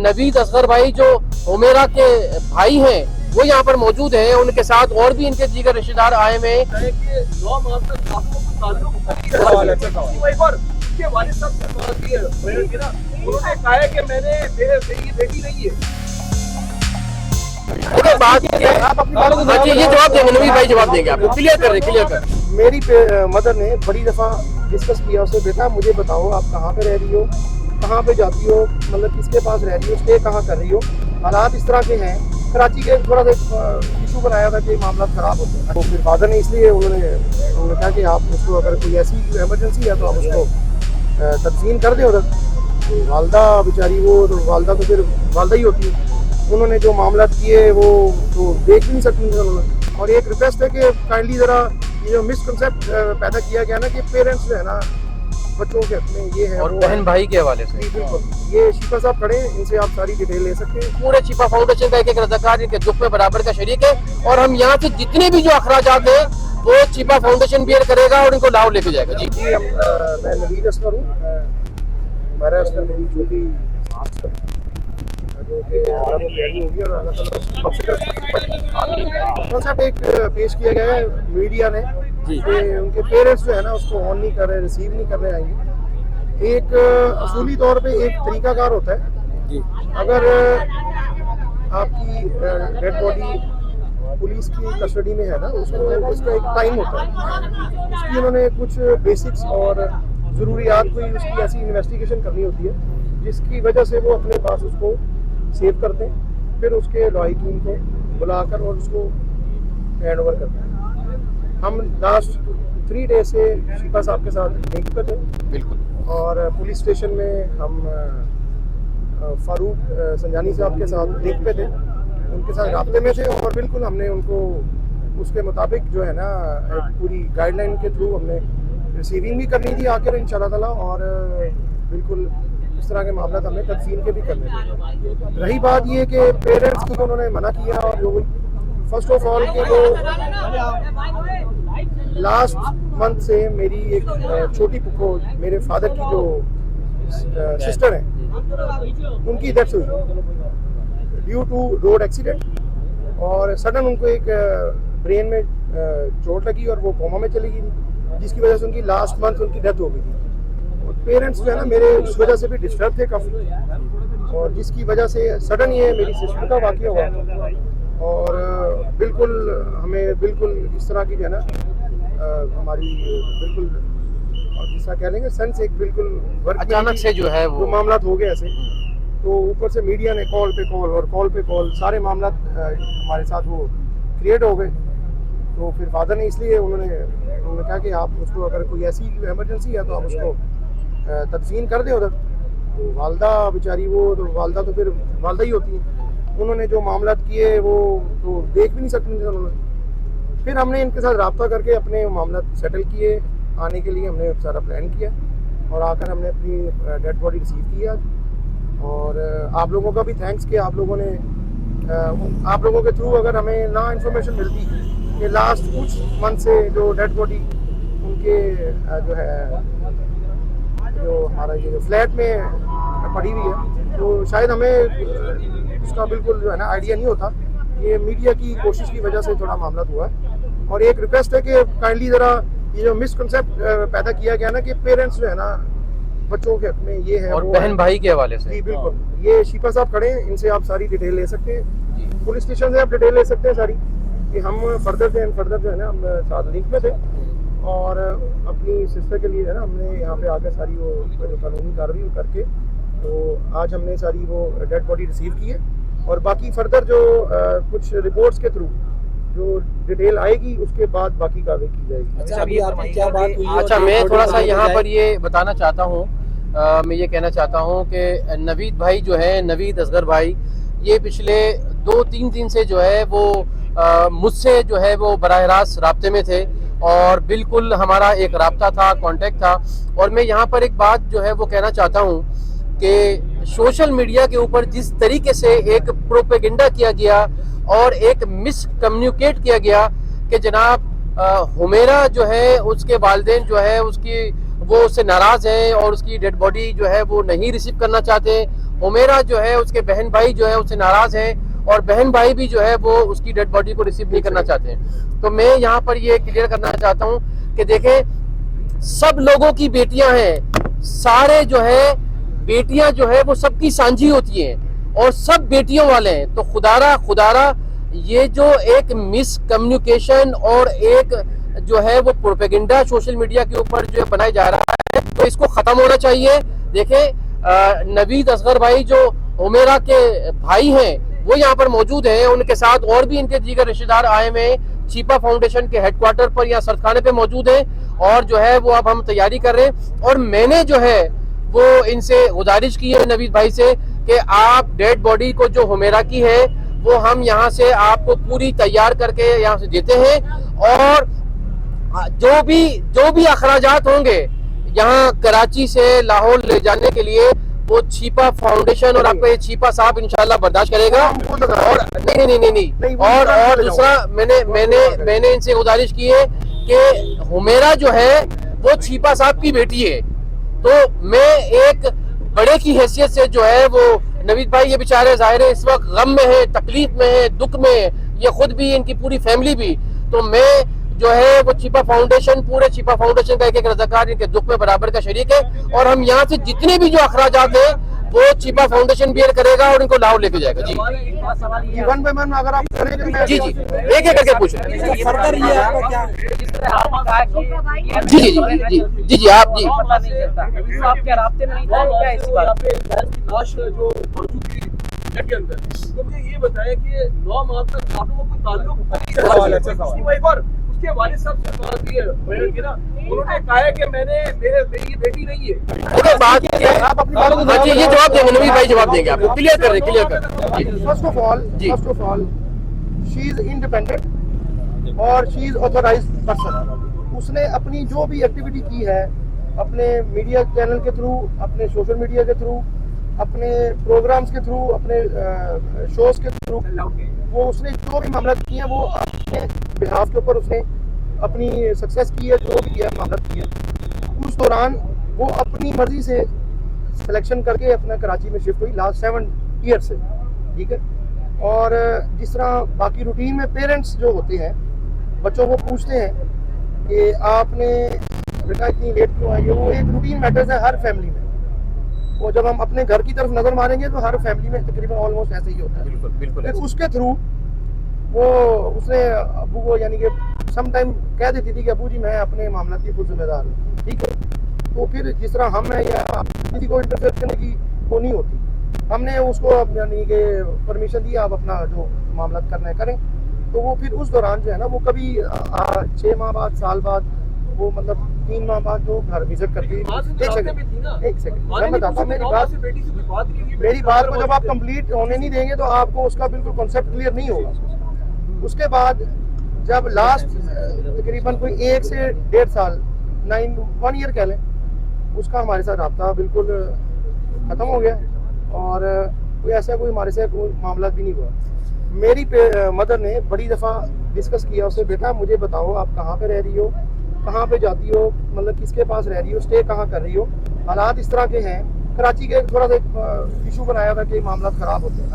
नवीद असगर भाई जो हुमेरा के भाई हैं वो यहाँ पर मौजूद हैं। उनके साथ और भी इनके दीगर रिश्तेदार आए हुए हैं। उन्होंने कहा है कि मैंने मेरी बेटी नहीं है। बात ये जवाब देंगे, नवीद भाई जवाब देंगे आपको। क्लियर कर। मेरी मदर ने बड़ी दफ़ा डिस्कस किया उससे, बेटा मुझे बताओ आप कहाँ पे रह रही हो, कहाँ पे जाती हो, मतलब किसके पास रह रही हो, स्टे कहाँ कर रही हो। हालात इस तरह के हैं, कराची के थोड़ा सा इशू बनाया था कि मामला ख़राब होते हैं। तो फिर फादर ने इसलिए उन्होंने कहा कि आप उसको अगर कोई ऐसी इमरजेंसी है तो आप उसको तदफीन कर दें उधर। तो वालदा बेचारी, वो तो वालदा तो फिर वालदा ही होती है। उन्होंने जो मामला किए वो तो देख भी नहीं सकती उन्होंने। और एक रिक्वेस्ट है कि काइंडली ज़रा ये जो मिसकंसेप्ट पैदा किया गया ना कि पेरेंट्स जो है ना बच्चों के अपने ये है, और बहन भाई के हवाले से बिल्कुल ये शिफा साहब खड़े हैं, इनसे आप सारी डिटेल ले सकते हैं। पूरे शिफा फाउंडेशन का एक रज़ाकार इनके दुख में बराबर का शरीक है। और हम यहाँ से जितने भी जो अखराजात हैं वो शिफा फाउंडेशन बियर करेगा और इनको लाहौर लेके जाएगा। जी मैं नवीद असगर हूँ। हमारा असगर मेरी छोटी कॉन्सेप्ट एक पेश किया गया है मीडिया ने कि उनके पेरेंट्स जो है ना उसको ऑन नहीं कर रहे, रिसीव नहीं कर रहे आएंगे। एक असूली तौर पे एक तरीकाकार होता है। अगर आपकी डेड बॉडी पुलिस की कस्टडी में है ना, उसको उसका एक टाइम होता है, उसकी उन्होंने कुछ बेसिक्स और ज़रूरियात कोई उसकी ऐसी इन्वेस्टिगेशन करनी होती है जिसकी वजह से वो अपने पास उसको सेव करते हैं। फिर उसके लॉयकीन को बुलाकर और उसको हैंड ओवर करते हैं। हम लास्ट 3 डेज से शिफा साहब के साथ लिंक पे थे। बिल्कुल। और पुलिस स्टेशन में हम फारूक संजानी साहब के साथ लिंक पे थे, उनके साथ राब्ते में थे। और बिल्कुल हमने उनको उसके मुताबिक जो है ना एक पूरी गाइडलाइन के थ्रू हमने रिसीविंग भी करनी थी आखिर इंशाल्लाह ताला। और बिल्कुल इस तरह के मामला हमें तदफीन के भी करने थे। रही बात ये कि पेरेंट्स को उन्होंने मना किया। और जो फर्स्ट ऑफ ऑल के वो लास्ट मंथ से मेरी एक छोटी पुप्पो, मेरे फादर की जो सिस्टर है, उनकी डेथ हुई ड्यू टू रोड एक्सीडेंट। और सडन उनको एक ब्रेन में चोट लगी और वो कोमा में चली गई थी, जिसकी वजह से उनकी लास्ट मंथ उनकी डेथ हो गई थी। पेरेंट्स जो है ना मेरे उस वजह से भी डिस्टर्ब थे काफ़ी, और जिसकी वजह से सडन ये मेरी सिस्टर का वाक़या हुआ। और बिल्कुल हमें बिल्कुल इस तरह की जो है ना हमारी बिल्कुल जिस तरह कह लेंगे सेंस एक बिल्कुल वर्क अचानक से जो है वो मामला हो गए ऐसे। तो ऊपर से मीडिया ने कॉल पे कॉल और कॉल पे कॉल, सारे मामला हमारे साथ वो क्रिएट हो गए। तो फिर फादर ने इसलिए उन्होंने कहा कि आप उसको अगर कोई ऐसी इमरजेंसी है तो आप उसको तदफीन कर दें उधर। तो वालदा बेचारी, वो तो वालदा तो फिर वालदा ही होती है। उन्होंने जो मामला किए वो तो देख भी नहीं सकते उन्होंने। फिर हमने इनके साथ रब्ता करके अपने मामला सेटल किए। आने के लिए हमने सारा प्लान किया और आकर हमने अपनी डेड बॉडी रिसीव की आज। और आप लोगों का भी थैंक्स कि आप लोगों के थ्रू अगर हमें ना इन्फॉर्मेशन मिलती कि लास्ट कुछ मंथ से जो डेड बॉडी उनके जो है जो हमारा ये फ्लैट में पड़ी हुई है, तो शायद हमें उसका बिल्कुल जो है ना आइडिया नहीं होता। ये मीडिया की कोशिश की वजह से थोड़ा मामला हुआ है। और एक रिक्वेस्ट है कि काइंडली ज़रा ये जो मिसकंसेप्ट पैदा किया गया ना कि पेरेंट्स जो है ना बच्चों के हक में ये है, और बहन भाई के हवाले से। जी बिल्कुल। ये शिफा साहब खड़े हैं, इनसे आप सारी डिटेल ले सकते हैं। पुलिस स्टेशन से आप डिटेल ले सकते हैं सारी कि हम फर्दर जो है ना हम साथ लिंक में थे। और अपनी सिस्टर के लिए है ना हमने यहाँ पे आकर सारी वो जो कानूनी कार्रवाई करके तो आज हमने सारी वो डेड बॉडी रिसीव की है। और बाकी फर्दर जो कुछ रिपोर्ट्स के थ्रू जो डिटेल आएगी उसके बाद बाकी कार्रवाई की जाएगी। अच्छा, अभी आपकी क्या बात हुई? अच्छा, मैं थोड़ा सा यहाँ पर ये बताना चाहता हूँ, मैं ये कहना चाहता हूँ कि नवीद भाई जो है, नवीद असगर भाई, ये पिछले 2-3 दिन से जो है वो मुझसे जो है वो बराह रास्त राब्ते में थे। और बिल्कुल हमारा एक राब्ता था, कांटेक्ट था। और मैं यहाँ पर एक बात जो है वो कहना चाहता हूँ कि सोशल मीडिया के ऊपर जिस तरीके से एक प्रोपेगेंडा किया गया और एक मिस कम्युनिकेट किया गया कि जनाब हुमेरा जो है उसके वालिदैन जो है उसकी वो उससे नाराज़ हैं और उसकी डेड बॉडी जो है वो नहीं रिसीव करना चाहते, हुमेरा जो है उसके बहन भाई जो है उससे नाराज है और बहन भाई भी जो है वो उसकी डेड बॉडी को रिसीव नहीं करना चाहते हैं। तो मैं यहाँ पर ये क्लियर करना चाहता हूँ कि देखें, सब लोगों की बेटियां हैं, सारे जो है बेटियां जो है वो सबकी सांझी होती हैं और सब बेटियों वाले हैं। तो खुदारा ये जो एक मिस कम्युनिकेशन और एक जो है वो प्रोपेगेंडा सोशल मीडिया के ऊपर जो बनाया जा रहा है, तो इसको खत्म होना चाहिए। देखें, नवीद असगर भाई जो हुमेरा के भाई हैं वो यहाँ पर मौजूद हैं, उनके साथ और भी इनके दीगर रिश्तेदार आए हुए हैं, चीपा फाउंडेशन के हेडक्वार्टर पर या सरखाने पे मौजूद हैं और जो है वो अब हम तैयारी कर रहे हैं। और मैंने जो है वो इनसे गुजारिश की है नवीद भाई से कि आप डेड बॉडी को जो हुमेरा की है वो हम यहाँ से आपको पूरी तैयार करके यहाँ से देते हैं और जो भी अखराजात होंगे यहाँ कराची से लाहौर ले जाने के लिए वो चीपा फाउंडेशन और आपका ये चीपा साहब इंशाल्लाह बर्दाश्त करेगा। और नहीं और दूसरा मैंने इनसे गुजारिश की है कि हुमेरा जो है वो चीपा साहब की बेटी है। तो मैं एक बड़े की हैसियत से जो है वो नवीद भाई ये बेचारे जाहिर है इस वक्त गम में है, तकलीफ में है, दुख में है, ये खुद भी इनकी पूरी फैमिली भी। तो मैं जो है वो चीपा फाउंडेशन, पूरे चीपा फाउंडेशन का एक रज़ाकार इनके दुख में बराबर का शरीक है और हम यहाँ से जितने भी जो अखराजात है वो चीपा फाउंडेशन बियर करेगा और इनको लाहौर लेके जाएगा। जी वन बाय वन अगर आप करेंगे जी एक करके पूछ रहे हैं। जी आप जी आपके रास्ते में नहीं था क्या इसी बात जो के अंदर, तो मुझे ये बताया कि 9 माह तक आप लोगों को ताल्लुक उसके वालिद साहब से बात की है ना, उन्होंने कहा है कि मेरी बेटी नहीं है। बात आप अपनी ये जवाब देंगे, नवीद भाई जवाब देंगे आपको, क्लियर कर। First of all she is independent और शी इज ऑथराइज्ड पर्सन। उसने अपनी जो भी एक्टिविटी की है अपने मीडिया चैनल के थ्रू, अपने सोशल मीडिया के थ्रू, अपने प्रोग्राम्स के थ्रू, अपने शोज के थ्रू, वो उसने जो भी मामला किए हैं वो अपने बिहाफ के ऊपर उसने अपनी सक्सेस की है, जो भी किया मामला किया। उस दौरान वो अपनी मर्जी से सिलेक्शन करके अपना कराची में शिफ्ट हुई लास्ट 7 ईयर से, ठीक है। और जिस तरह बाकी रूटीन में पेरेंट्स जो होते हैं बच्चों को पूछते हैं कि आपने बेटा इतनी लेट क्यों आई है, वो एक रूटीन मैटर्स है हर फैमिली में। वो जब हम अपने घर की तरफ नजर मारेंगे तो हर फैमिली में तकरीबन ऑलमोस्ट ऐसे ही होता है। बिल्कुल। फिर उसके थ्रू वो उसने अबू को यानी कि सम टाइम कह देती थी कि अबू जी मैं अपने मामला की खुद जिम्मेदार हूँ, ठीक है। तो फिर जिस तरह हम हैं या किसी को इंटरफेयर करने की वो नहीं होती, हमने उसको यानी कि परमिशन दी आप अपना जो मामला करना है करें। तो वो फिर उस दौरान जो है ना वो कभी 6 माह बाद, साल बाद, वो मतलब 3 माह बाद जो घर विजिट करती है। एक सेकंड मैं बताता हूँ मेरी बात को जब आप कंप्लीट होने नहीं देंगे तो आपको उसका बिल्कुल कॉन्सेप्ट क्लियर नहीं होगा। उसके बाद जब लास्ट तकरीबन कोई 1 से 1.5 साल 1 ईयर कह लें, उसका हमारे साथ रब्ता बिल्कुल ख़त्म हो गया और कोई ऐसा कोई हमारे से कोई मामला भी नहीं हुआ। मेरी मदर ने बड़ी दफ़ा डिस्कस किया उससे, बेटा मुझे बताओ आप कहाँ पे रह रही हो, कहाँ पे जाती हो, मतलब किसके पास रह रही हो, स्टे कहाँ कर रही हो। हालात इस तरह के हैं, कराची के थोड़ा सा इशू बनाया हुआ कि मामला ख़राब होते हैं।